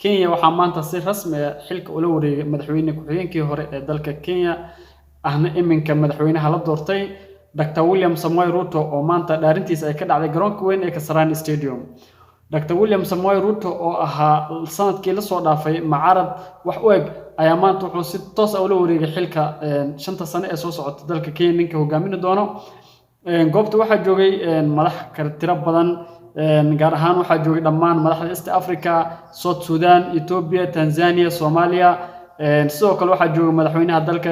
Kenya waxaa maanta si rasmi ah xilka ula wareegay madaxweyne ku-xigeenkii hore ee dalka Kenya ahna iminka madaxweynaha la doortay Dr. William Samoei Ruto oo maanta dhaarintiisa ay ka dhacday garoonka weyn ee Kasarani Stadium. Dr. William Samoei Ruto oo ahaa sanadkii la soo dhaafay mucaarad wax u eg ayaa maanta wuxuu si toos ah ula wareegay xilka 5 sano ee soo socota dalka Kenya ninka hogaamin doono. Goobta waxaa joogay madax tiro badan gaar ahaan waxaa joogay dhammaan madaxda East Africa, South Sudan, Ethiopia, Tanzania, Somalia. sidoo kale waxaa joogay madaxweynaha dalka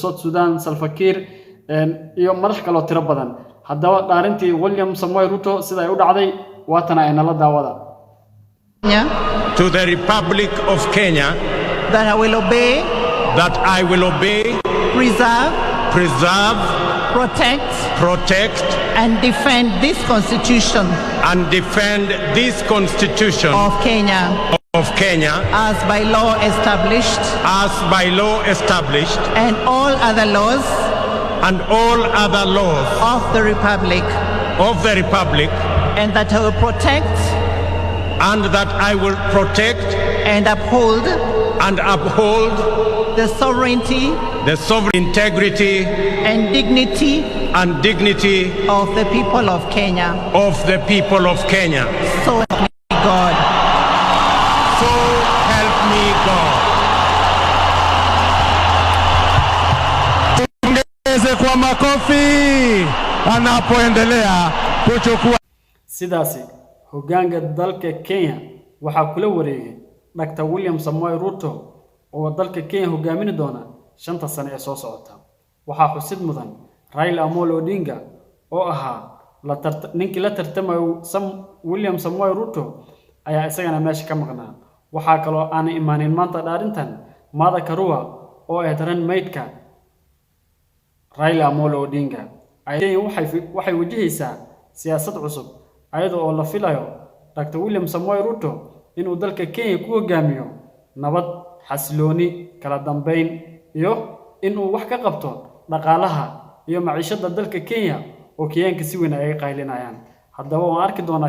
South Sudan Salva Kiir iyo madax kale oo tiro badan. Haddaba dhaarintii William Samoei Ruto sida ay u dhacday waatana ay nala daawada. To the Republic of Kenya, that I will obey, preserve, protect, and defend this Constitution of Kenya as by law established, and all other laws of the Republic, and that I will protect and uphold the sovereignty, integrity, and dignity of the people of Kenya. So help me God. So help me God. Tuongeze kwa makofi anapoendelea kuchukua. Sidaasi hoggaanka dalka Kenya waxaa kula wareegay Dr. William Samoei Ruto oo dalka Kenya hogaamin doona 5 sano ee soo socota. Waxaa xusid mudan Raila Amolo Odinga oo ahaa ninkii la tartamay William Samoei Ruto ayaa isagana meesha ka maqnaa. Waxaa kaloo aan imaanin maanta dhaarintan Martha Karua oo ay taran maydka Raila Amolo Odinga. Kenya waxay wajahaysaa siyaasad cusub ayadoo oo la filayo Dr. William Samoei Ruto inuu dalka Kenya ku hogaamiyo nabad, xasilooni, kala dambeyn iyo inuu wax ka qabto dhaqaalaha iyo maciishada dalka Kenya oo Kenyaanka si weyn ay qaylinayaan. Haddaba waan arki doonaa